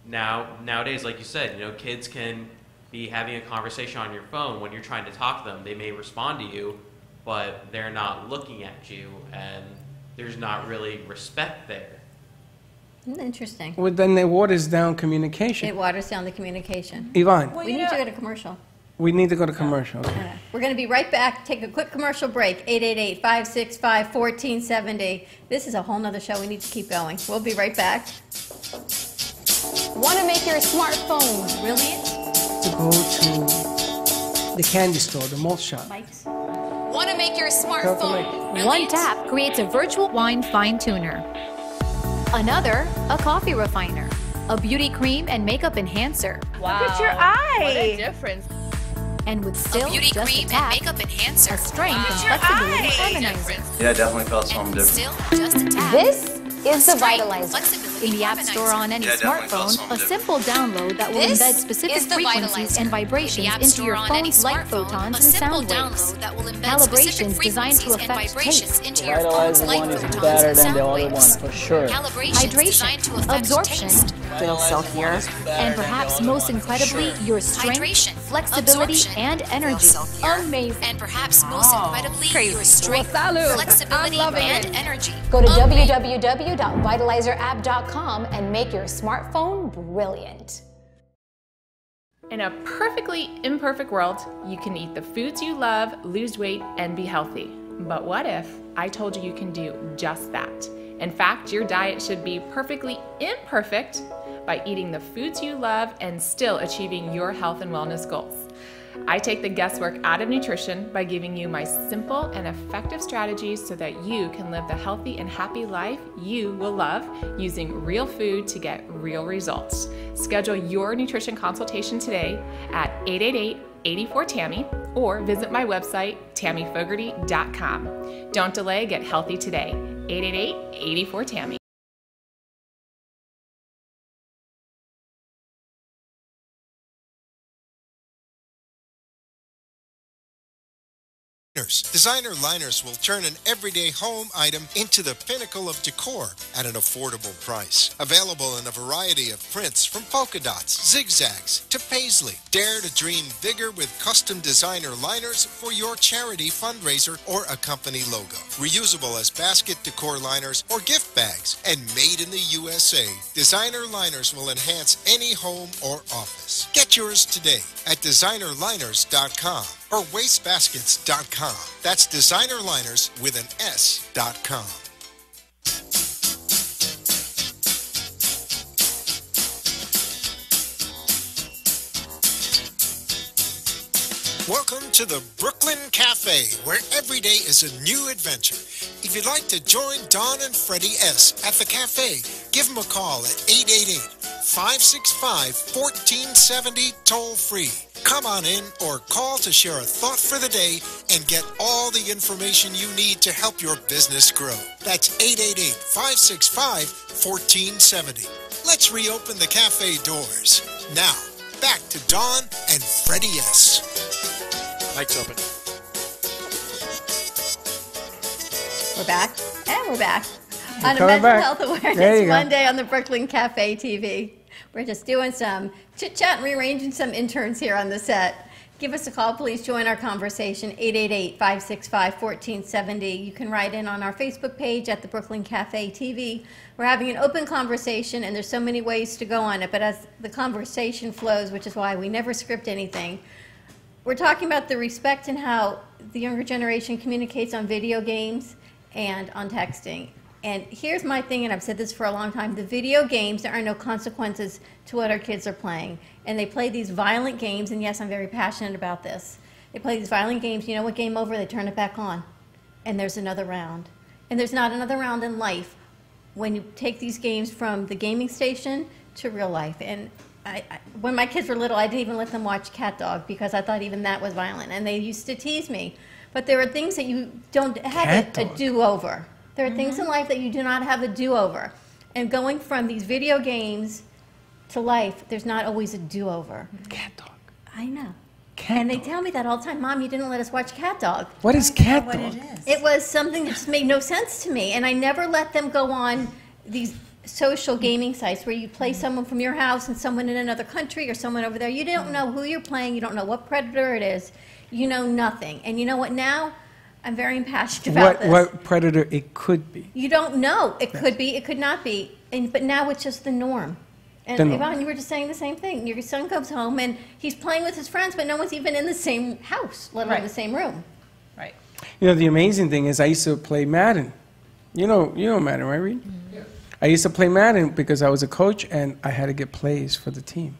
nowadays, like you said, kids can be having a conversation on your phone. When you're trying to talk to them, they may respond to you, but they're not looking at you, and there's not really respect there. Interesting. Well, then it waters down communication. It waters down the communication. Yvonne. We need to go to commercial. We need to go to commercial. Okay. We're going to be right back. Take a quick commercial break. 888-565-1470. This is a whole nother show. We need to keep going. We'll be right back. Want to make your smartphone brilliant? To go to the candy store, the malt shop. Mike's. Want to make your smartphone brilliant? One tap creates a virtual wine fine tuner. Another, a coffee refiner. A beauty cream and makeup enhancer. Wow. Look at your eye. What a difference. And with still a beauty just cream a tap, and makeup enhancer. a strength and flexibility harmonizer. Yeah, I definitely felt something different. Still just a tap. This is the Vitalizer. In the App Store on any smartphone, a simple download that will This embed specific is the frequencies Vitalizer. and vibrations into your phone's light photons and sound waves. Calibrations designed to affect taste, The Vitalizer one is better than the other one, for sure. hydration, absorption, Feels silkier. and perhaps most incredibly, your strength, flexibility, and energy. Amazing. And perhaps most incredibly, your strength, flexibility, and energy. Go to www.vitalizerapp.com and make your smartphone brilliant. In a perfectly imperfect world, you can eat the foods you love, lose weight, and be healthy. But what if I told you can do just that? In fact, your diet should be perfectly imperfect by eating the foods you love and still achieving your health and wellness goals. I take the guesswork out of nutrition by giving you my simple and effective strategies so that you can live the healthy and happy life you will love using real food to get real results. Schedule your nutrition consultation today at 888-84-TAMMY or visit my website, tammyfogarty.com. Don't delay, get healthy today. 888-84-TAMMY. Designer liners will turn an everyday home item into the pinnacle of decor at an affordable price. Available in a variety of prints from polka dots, zigzags to paisley. Dare to dream bigger with custom designer liners for your charity fundraiser or a company logo. Reusable as basket decor liners or gift bags and made in the USA. Designer liners will enhance any home or office. Get yours today at designerliners.com or wastebaskets.com. That's designerliners with an S.com. Welcome to the Brooklyn Cafe, where every day is a new adventure. If you'd like to join Don and Freddy S. at the cafe, give them a call at 888-565-1470 toll-free. Come on in or call to share a thought for the day and get all the information you need to help your business grow. That's 888-565-1470. Let's reopen the cafe doors. Now, back to Dawn and Freddy S. Mic's open. We're back, and we're back We're on a coming Mental back. Health There Awareness you go. Monday on the Brooklyn Cafe TV. We're just doing some chit-chat and rearranging some interns here on the set. Give us a call, please join our conversation, 888-565-1470. You can write in on our Facebook page at the Brooklyn Cafe TV. We're having an open conversation, and there's so many ways to go on it, but as the conversation flows, which is why we never script anything, we're talking about the respect and how the younger generation communicates on video games and on texting. And here's my thing, and I've said this for a long time, the video games, there are no consequences to what our kids are playing. And they play these violent games, and yes, I'm very passionate about this. They play these violent games, you know what, game over, they turn it back on. And there's another round. And there's not another round in life when you take these games from the gaming station to real life. And when my kids were little, I didn't even let them watch Cat Dog because I thought even that was violent. And they used to tease me. But there are things that you don't have a do-over. There are things in life that you do not have a do-over. And going from these video games to life, there's not always a do-over. Cat Dog. I know. And they tell me that all the time, Mom, you didn't let us watch Cat Dog. What is Cat Dog? It was something that just made no sense to me. And I never let them go on these social gaming sites where you play someone from your house and someone in another country or someone over there. You don't know who you're playing. You don't know what predator it is. You know nothing. And you know what now? I'm very impassioned about this. What predator it could be. You don't know. It could be. It could not be. But now it's just the norm. And Yvonne, you were just saying the same thing. Your son comes home and he's playing with his friends, but no one's even in the same house, let alone the same room. Right. You know, the amazing thing is I used to play Madden. You know Madden, right, Reed? Yeah. I used to play Madden because I was a coach and I had to get plays for the team.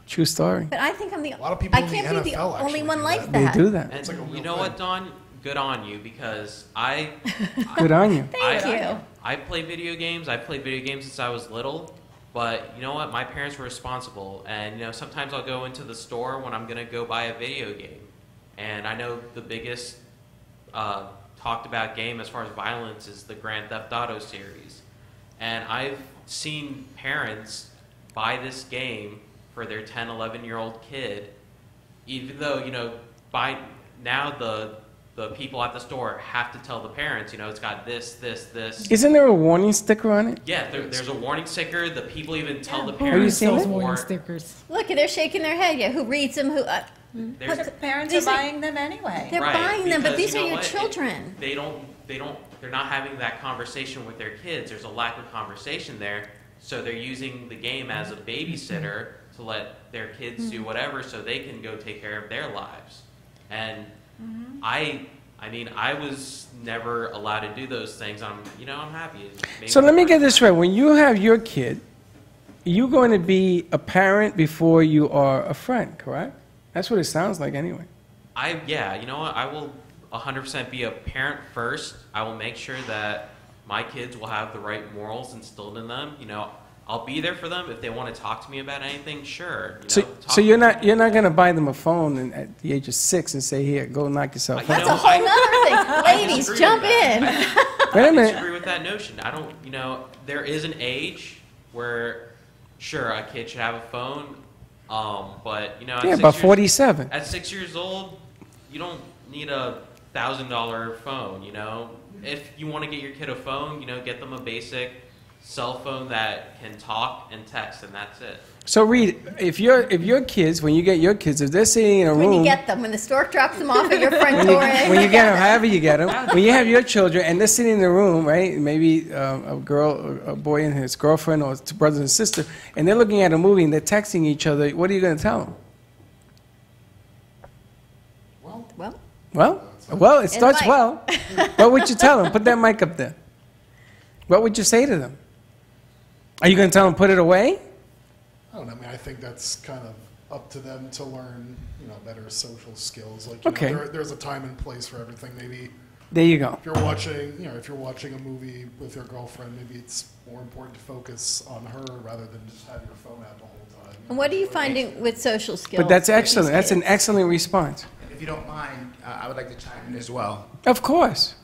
True story. But I think I'm the. A lot of people I in the can't be the NFL only one like They that. do that. And you know what, Dawn? Good on you, because Good on you. Thank you. I play video games. I played video games since I was little. But you know what? My parents were responsible. And you know, sometimes I'll go into the store when I'm going to go buy a video game. And I know the biggest talked about game as far as violence is the Grand Theft Auto series. And I've seen parents buy this game for their 10, 11-year-old kid, even though, you know, by now the people at the store have to tell the parents, you know, it's got this. Isn't there a warning sticker on it? Yeah, there's a warning sticker. The people even tell the Are you parents seeing it? before. stickers. Look, they're shaking their head. Yeah, who reads them? Who? There's- But the parents These are are- buying them anyway. They're Right, buying them, but because these you are know your what? children. They're not having that conversation with their kids. There's a lack of conversation there. So they're using the game as a babysitter to let their kids do whatever so they can go take care of their lives. And I mean, I was never allowed to do those things. I'm happy. So let me get this right. When you have your kid, you're going to be a parent before you are a friend, correct? That's what it sounds like anyway. Yeah, you know what? I will 100% be a parent first. I will make sure that my kids will have the right morals instilled in them. You know, I'll be there for them if they want to talk to me about anything. Sure. So you're not going to buy them a phone at the age of 6 and say, here, go knock yourself out. That's a whole other thing. Ladies, jump in. Wait a minute. I disagree with that notion. I don't. You know, there is an age where, sure, a kid should have a phone. But you know, at about 47. At 6 years old, you don't need a $1,000 phone. You know, if you want to get your kid a phone, you know, get them a basic cell phone that can talk and text, and that's it. So Reed, if your kids, when you get your kids, if they're sitting in a room, when you get them, when the stork drops them off at your front door, when you get them, however you get them, when you have your children and they're sitting in the room, right? Maybe a boy and his girlfriend, or two brothers and sister, and they're looking at a movie and they're texting each other. What are you going to tell them? Well, it starts well. What would you tell them? Put that mic up there. What would you say to them? Are you going to tell them put it away? I don't know. I mean, I think that's kind of up to them to learn, you know, better social skills. Like, you know, there's a time and place for everything. Maybe there you go. If you're watching a movie with your girlfriend, maybe it's more important to focus on her rather than just have your phone out the whole time. And what are you finding with social skills? But that's excellent. That's an excellent response. If you don't mind, I would like to chime in as well. Of course.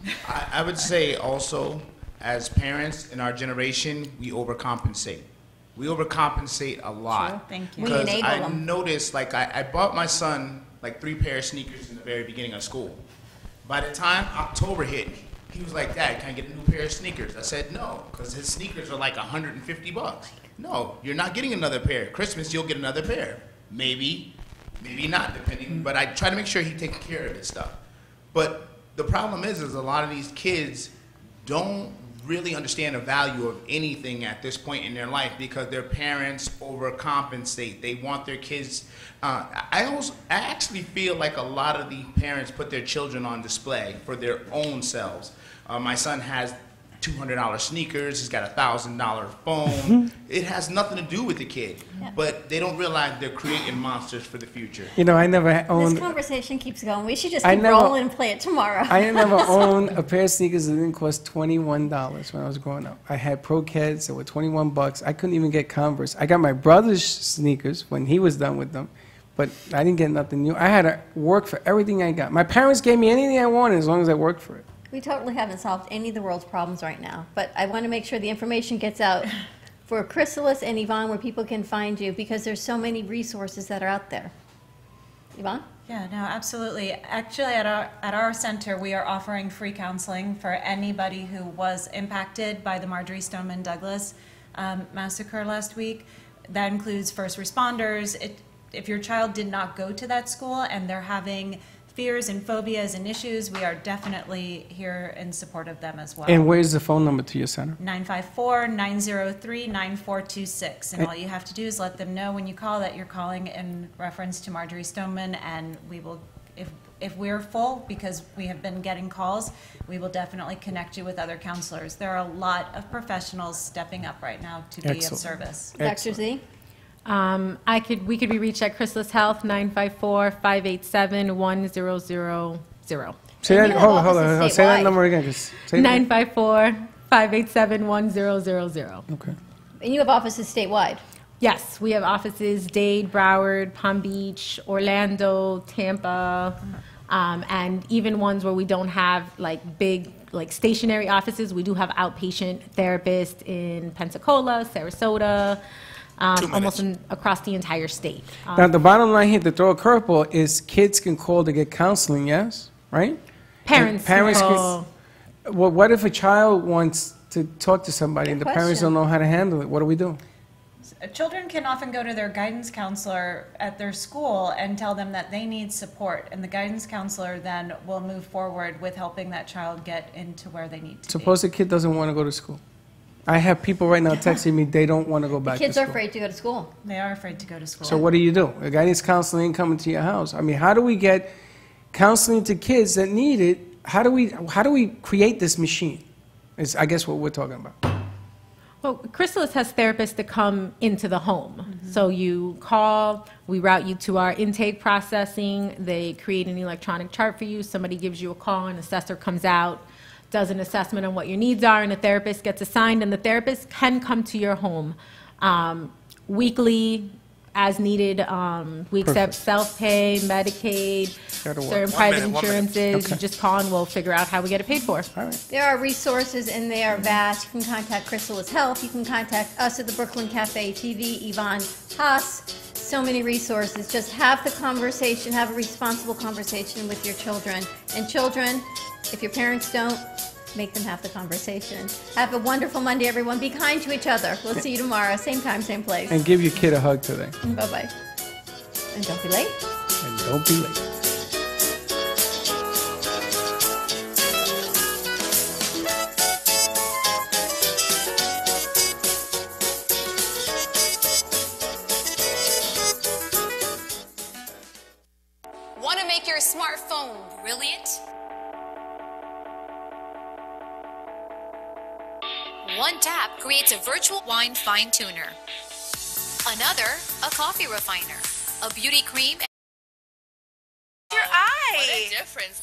I would say also, as parents in our generation, we overcompensate. We overcompensate a lot. Sure. Thank you. Because We enable I them. noticed, like, I bought my son like 3 pair of sneakers in the very beginning of school. By the time October hit, he was like, Dad, can I get a new pair of sneakers? I said no, because his sneakers are like $150. No, you're not getting another pair. Christmas, you'll get another pair. Maybe not, depending. But I try to make sure he takes care of his stuff. But the problem is a lot of these kids don't really understand the value of anything at this point in their life because their parents overcompensate. They want their kids. I actually feel like a lot of the parents put their children on display for their own selves. My son has $200 sneakers. He's got a $1,000 phone. It has nothing to do with the kid, but they don't realize they're creating monsters for the future. You know, I never owned. This conversation keeps going. We should just keep rolling and play it tomorrow. I never owned a pair of sneakers that didn't cost $21 when I was growing up. I had Pro Keds that were $21. I couldn't even get Converse. I got my brother's sneakers when he was done with them, but I didn't get nothing new. I had to work for everything I got. My parents gave me anything I wanted as long as I worked for it. We totally haven't solved any of the world's problems right now, but I want to make sure the information gets out for Chrysalis and Yvonne where people can find you because there's so many resources that are out there. Yvonne? Yeah, no, absolutely. Actually, at our center, we are offering free counseling for anybody who was impacted by the Marjorie Stoneman Douglas massacre last week. That includes first responders. If your child did not go to that school and they're having fears and phobias and issues, we are definitely here in support of them as well. And where's the phone number to your center? 954-903-9426. And all you have to do is let them know when you call that you're calling in reference to Marjorie Stoneman, and we will, if we're full, because we have been getting calls, we will definitely connect you with other counselors. There are a lot of professionals stepping up right now to be of service. Dr. Z? We could be reached at Chrysalis Health, 954-587-1000. Say that, hold on. Say that number again. 954-587-1000. Okay. And you have offices statewide? Yes, we have offices Dade, Broward, Palm Beach, Orlando, Tampa, and even ones where we don't have like big stationary offices. We do have outpatient therapists in Pensacola, Sarasota, almost across the entire state. Now, the bottom line here, to throw a curveball, is kids can call to get counseling, yes? Right? Parents can call. Well, what if a child wants to talk to somebody and the parents don't know how to handle it? What do we do? Children can often go to their guidance counselor at their school and tell them that they need support, and the guidance counselor then will move forward with helping that child get into where they need to Suppose a kid doesn't want to go to school. I have people right now texting me they don't want to go back to school. Kids are afraid to go to school. They are afraid to go to school. So what do you do? A guidance counselor ain't coming to your house. I mean, how do we get counseling to kids that need it? How do we create this machine? Is I guess what we're talking about. Well, Chrysalis has therapists that come into the home. So you call, we route you to our intake processing. They create an electronic chart for you. Somebody gives you a call, an assessor comes out, does an assessment on what your needs are, and a therapist gets assigned. And the therapist can come to your home weekly, as needed. We accept self-pay, Medicaid, certain private insurances. Okay. You just call and we'll figure out how we get it paid for. All right. There are resources and they are vast. You can contact Chrysalis Health. You can contact us at the Brooklyn Cafe TV, Yvonne Haas. So many resources. Just have the conversation, have a responsible conversation with your children. And children, if your parents don't, make them have the conversation. Have a wonderful Monday, everyone. Be kind to each other. We'll see you tomorrow, same time, same place. And give your kid a hug today. Bye-bye. And don't be late. And don't be late. Want to make your smartphone brilliant? One tap creates a virtual wine fine tuner. Another, a coffee refiner. A beauty cream. Your eye! What a difference.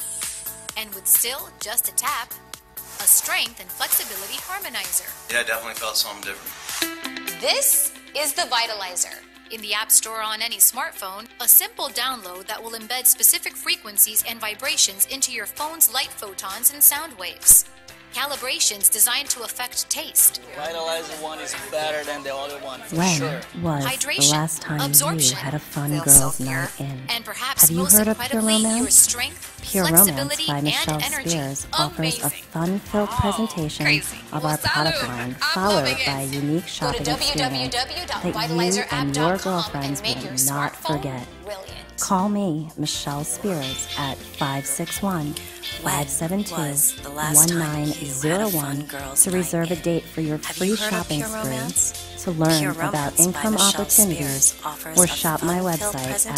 And with still just a tap, a strength and flexibility harmonizer. Yeah, I definitely felt something different. This is the Vitalizer. In the App Store on any smartphone, a simple download that will embed specific frequencies and vibrations into your phone's light photons and sound waves. Calibrations designed to affect taste. Vitalizer one is better than the other one, for When sure. was Hydration, the last time you absorption, had a fun feel girls' self-care, night in? and perhaps Have you most heard of Pure incredibly, your Romance? strength, Pure Romance flexibility, by and Michelle energy. Spears offers a fun-filled presentation crazy. of our product line, followed by a unique Go to shopping experience that you and your girlfriends and make your will not smartphone forget. brilliant. Call me, Michelle Spears, at 561-572-1901 to reserve a date for your free shopping spree, to learn about income opportunities, or shop my website at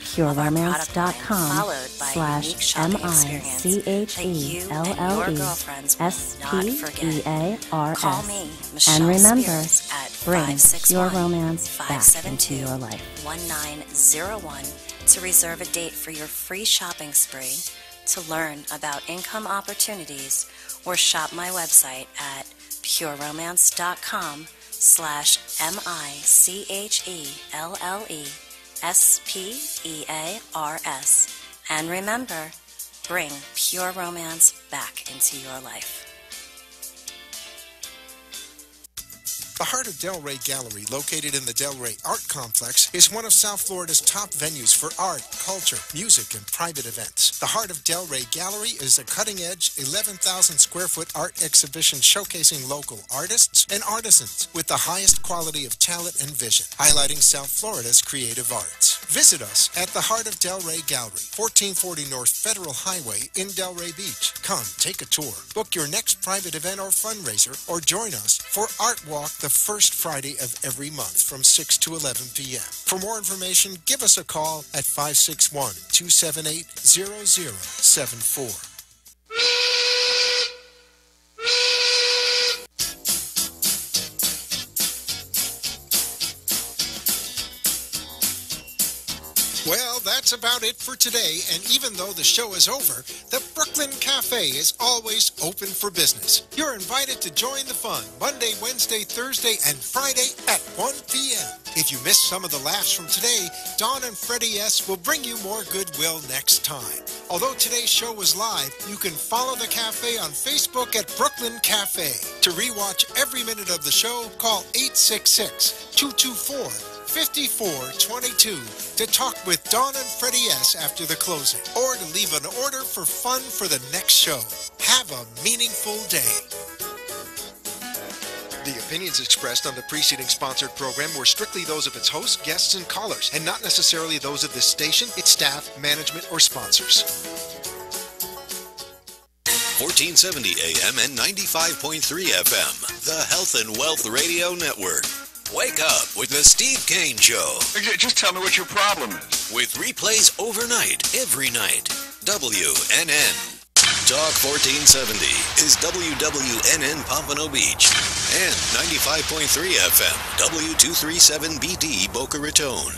pureromance.com/MICHELLESPEARS. And remember, bring Pure Romance back into your life. 1901 to reserve a date for your free shopping spree, to learn about income opportunities, or shop my website at pureromance.com/MICHELLESPEARS. And remember, bring Pure Romance back into your life. The Heart of Delray Gallery, located in the Delray Art Complex, is one of South Florida's top venues for art, culture, music, and private events. The Heart of Delray Gallery is a cutting-edge, 11,000-square-foot art exhibition showcasing local artists and artisans with the highest quality of talent and vision, highlighting South Florida's creative arts. Visit us at the Heart of Delray Gallery, 1440 North Federal Highway in Delray Beach. Come, take a tour, book your next private event or fundraiser, or join us for Art Walk the first Friday of every month from 6 to 11 p.m. For more information, give us a call at 561-278-0074. Well, that's about it for today, and even though the show is over, the Brooklyn Cafe is always open for business. You're invited to join the fun Monday, Wednesday, Thursday, and Friday at 1 p.m. If you missed some of the laughs from today, Dawn and Freddy S. will bring you more goodwill next time. Although today's show was live, you can follow the cafe on Facebook at Brooklyn Cafe. To rewatch every minute of the show, call 866-224-5422 to talk with Dawn and Freddy S. after the closing, or to leave an order for fun for the next show. Have a meaningful day. The opinions expressed on the preceding sponsored program were strictly those of its hosts, guests, and callers, and not necessarily those of this station, its staff, management, or sponsors. 1470 AM and 95.3 FM, the Health and Wealth Radio Network. Wake up with the Steve Kane Show. Just tell me what your problem is. With replays overnight, every night. WNN. Talk 1470 is WWNN Pompano Beach. and 95.3 FM, W237BD Boca Raton.